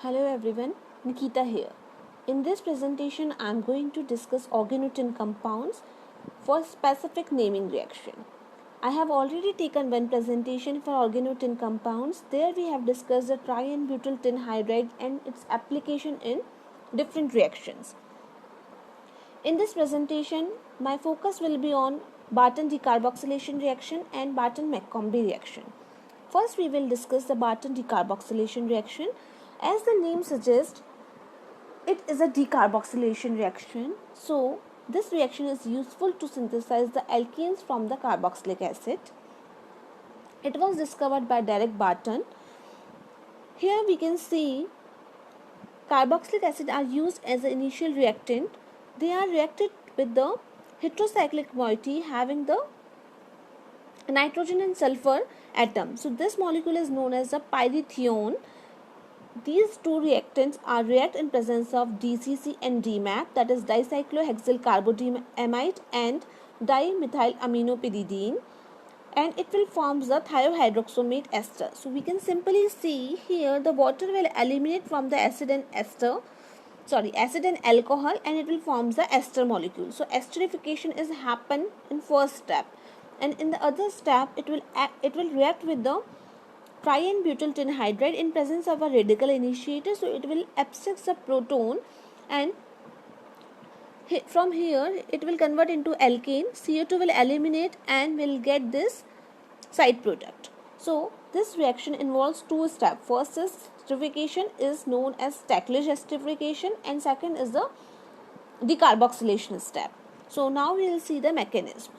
Hello everyone, Nikita here. In this presentation, I am going to discuss organotin compounds for specific naming reaction. I have already taken one presentation for organotin compounds. There we have discussed the tri and butyl tin hydride and its application in different reactions. In this presentation, my focus will be on Barton decarboxylation reaction and Barton-McCombie reaction. First, we will discuss the Barton decarboxylation reaction. As the name suggests, it is a decarboxylation reaction. So, this reaction is useful to synthesize the alkenes from the carboxylic acid. It was discovered by Derek Barton. Here we can see carboxylic acid are used as an initial reactant. They are reacted with the heterocyclic moiety having the nitrogen and sulfur atom. So this molecule is known as the pyrithione. These two reactants are react in presence of DCC and DMAP, that is dicyclohexyl carbodiamide and dimethylaminopiridine, and it will form the thiohydroxomate ester. So we can simply see here the water will eliminate from the acid and alcohol, and it will form the ester molecule. So esterification is happen in first step, and in the other step it will react with the tri and butyl tin hydride in presence of a radical initiator. So it will abscess the proton, and from here it will convert into alkane. CO2 will eliminate and will get this side product. So this reaction involves two steps. First is esterification, is known as Stackledge esterification, and second is the decarboxylation step. So now we will see the mechanism.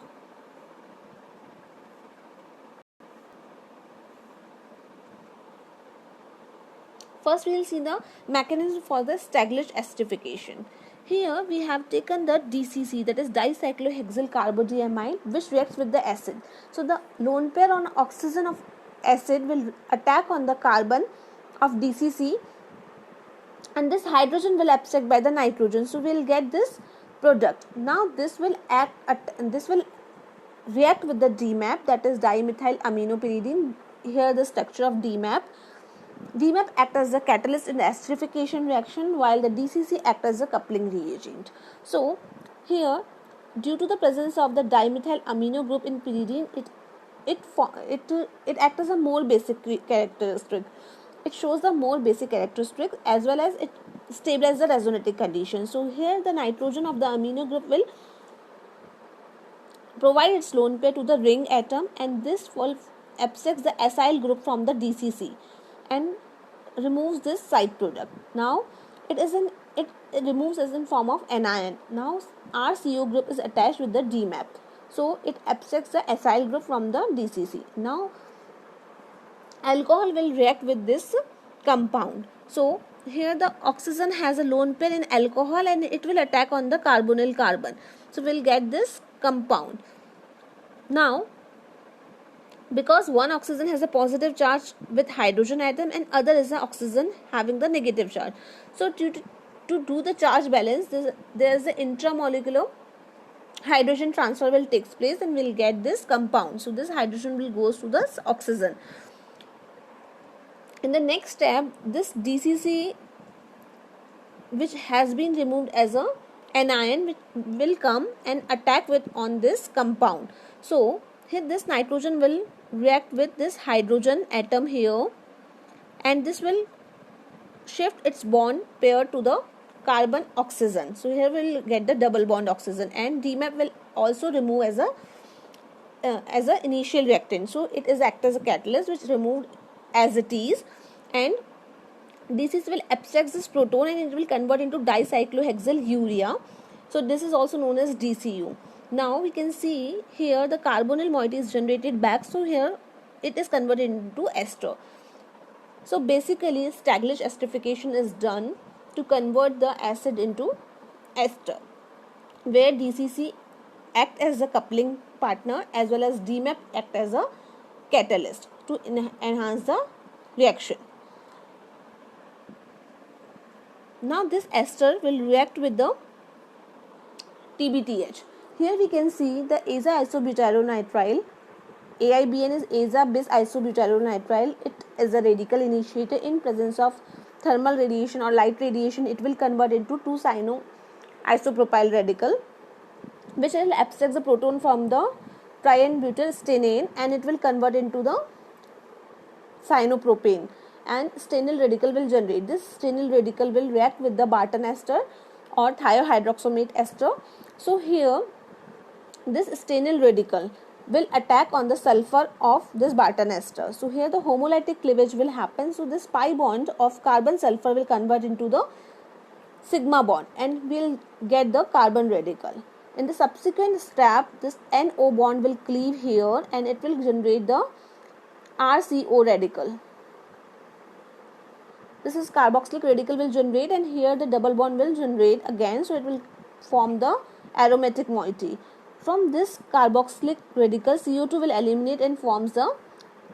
First we will see the mechanism for the Stackledge esterification. Here we have taken the DCC, that is dicyclohexyl carbodiamide, which reacts with the acid. So the lone pair on oxygen of acid will attack on the carbon of DCC, and this hydrogen will absect by the nitrogen. So we will get this product. Now this will react with the DMAP, that is dimethylaminopiridine. Here the structure of DMAP. DMAP acts as the catalyst in the esterification reaction, while the DCC acts as a coupling reagent. So here, due to the presence of the dimethyl amino group in pyridine, it acts as a more basic characteristic. It shows the more basic characteristics as well as it stabilizes the resonating condition. So here the nitrogen of the amino group will provide its lone pair to the ring atom, and this will absects the acyl group from the DCC and removes this side product. Now it removes as in form of anion. Now our CO group is attached with the DMAP, so it absects the acyl group from the DCC. Now alcohol will react with this compound. So here the oxygen has a lone pair in alcohol, and it will attack on the carbonyl carbon. So we'll get this compound. Now because one oxygen has a positive charge with hydrogen atom and other is an oxygen having the negative charge. So to do the charge balance, there is an intramolecular hydrogen transfer will takes place, and we'll get this compound. So this hydrogen will goes to this oxygen. In the next step, this DCC, which has been removed as a anion, will come and attack with on this compound. So here this nitrogen will react with this hydrogen atom here, and this will shift its bond pair to the carbon oxygen. So here we will get the double bond oxygen, and DMAP will also remove as a initial reactant. So it is act as a catalyst which removed as it is, and DCC will absect this proton and it will convert into dicyclohexyl urea. So this is also known as DCU. Now we can see here the carbonyl moiety is generated back, so here it is converted into ester. So basically Stackledge esterification is done to convert the acid into ester, where DCC act as a coupling partner as well as DMAP act as a catalyst to enhance the reaction. Now this ester will react with the TBTH. Here we can see the aza-isobutyrylnitrile. AIBN is aza bis isobutyrylnitrile. It is a radical initiator in presence of thermal radiation or light radiation, it will convert into 2-cyano-isopropyl radical, which will abstract the proton from the triene-butyl stannane, and it will convert into the cyanopropane, and stannal radical will generate. This stannal radical will react with the Barton ester or thiohydroxamate ester. So here this stannal radical will attack on the sulfur of this Barton ester. So here the homolytic cleavage will happen. So this pi bond of carbon sulfur will convert into the sigma bond, and we'll get the carbon radical. In the subsequent step, this NO bond will cleave here, and it will generate the RCO radical. This is carboxylic radical will generate, and here the double bond will generate again, so it will form the aromatic moiety. From this carboxylic radical, CO2 will eliminate and forms the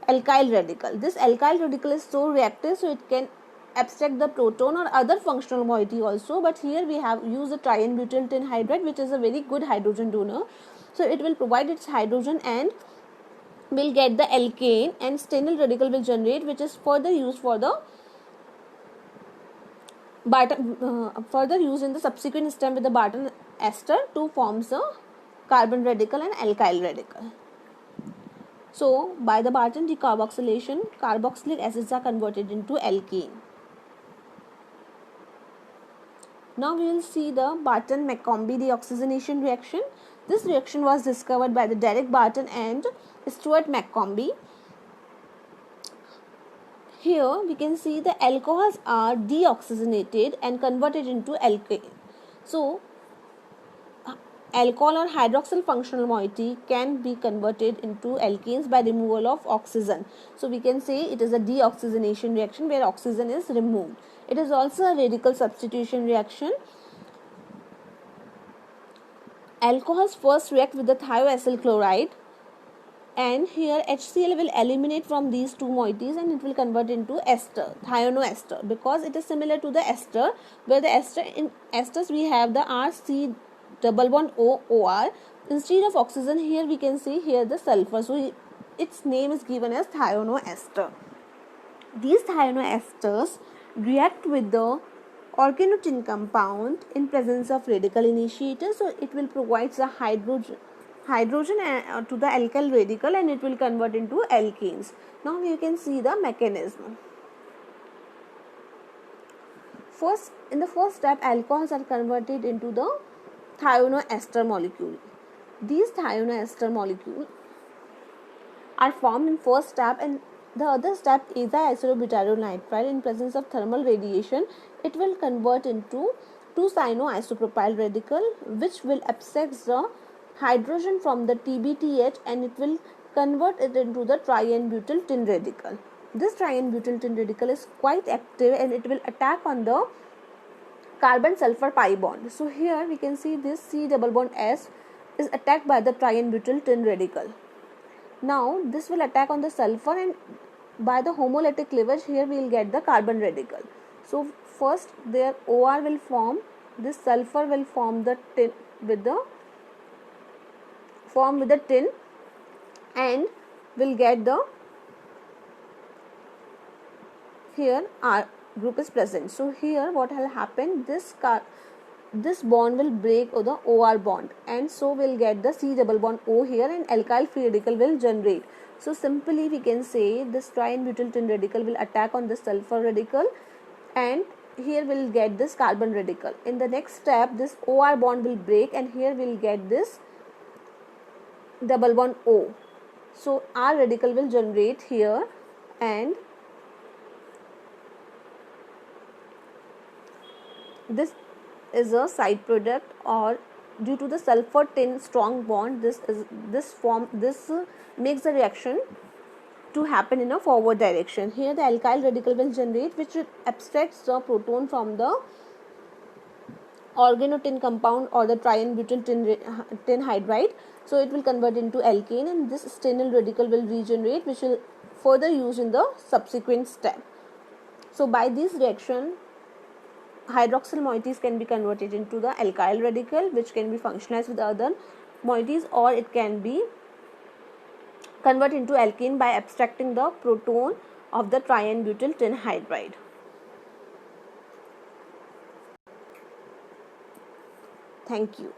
alkyl radical. This alkyl radical is so reactive, so it can abstract the proton or other functional moiety also, but here we have used the triene-butyl tin hydride, which is a very good hydrogen donor. So it will provide its hydrogen and will get the alkane, and stannal radical will generate, which is further used for the further used in the subsequent step with the Barton ester to forms the carbon radical and alkyl radical. So by the Barton decarboxylation, carboxylic acids are converted into alkene. Now we will see the Barton-McCombie deoxygenation reaction. This reaction was discovered by the Derek Barton and Stuart McCombie. Here we can see the alcohols are deoxygenated and converted into alkane. So alcohol or hydroxyl functional moiety can be converted into alkanes by removal of oxygen. So we can say it is a deoxygenation reaction where oxygen is removed. It is also a radical substitution reaction. Alcohols first react with the thioacyl chloride, and here HCl will eliminate from these two moieties, and it will convert into ester, thionoester, because it is similar to the ester, where the ester in esters we have the RC double bond OR. Instead of oxygen, here we can see here the sulfur, so its name is given as thionoester. These thionoesters react with the organotin compound in presence of radical initiator, so it will provide the hydrogen to the alkyl radical, and it will convert into alkenes. Now you can see the mechanism. First, in the first step, alcohols are converted into the thionoester molecule. These thionoester molecules are formed in first step, and the other step is the azidobutyronitrile. In presence of thermal radiation, it will convert into 2-cyano-isopropyl radical, which will abstract the hydrogen from the TBTH, and it will convert it into the triene-butyl tin radical. This triene-butyl tin radical is quite active, and it will attack on the carbon sulfur pi bond. So here we can see this C double bond S is attacked by the triene-butyl tin radical. Now this will attack on the sulfur, and by the homolytic cleavage here we will get the carbon radical. So first their OR will form, this sulfur will form the tin with the tin, and will get the, here R group is present. So here what will happen, this bond will break or the OR bond, and so we'll get the C double bond O here, and alkyl free radical will generate. So simply we can say this triene-butyl tin radical will attack on the sulfur radical, and here we'll get this carbon radical. In the next step, this OR bond will break, and here we'll get this double bond O. So R radical will generate here, and this is a side product, or due to the sulfur tin strong bond, this makes the reaction to happen in a forward direction. Here the alkyl radical will generate, which abstracts the proton from the organotin compound or the triene-butyl tin hydride, so it will convert into alkane, and this stannal radical will regenerate, which will further used in the subsequent step. So by this reaction, hydroxyl moieties can be converted into the alkyl radical, which can be functionalized with other moieties, or it can be converted into alkene by abstracting the proton of the triene-butyl tin hydride. Thank you.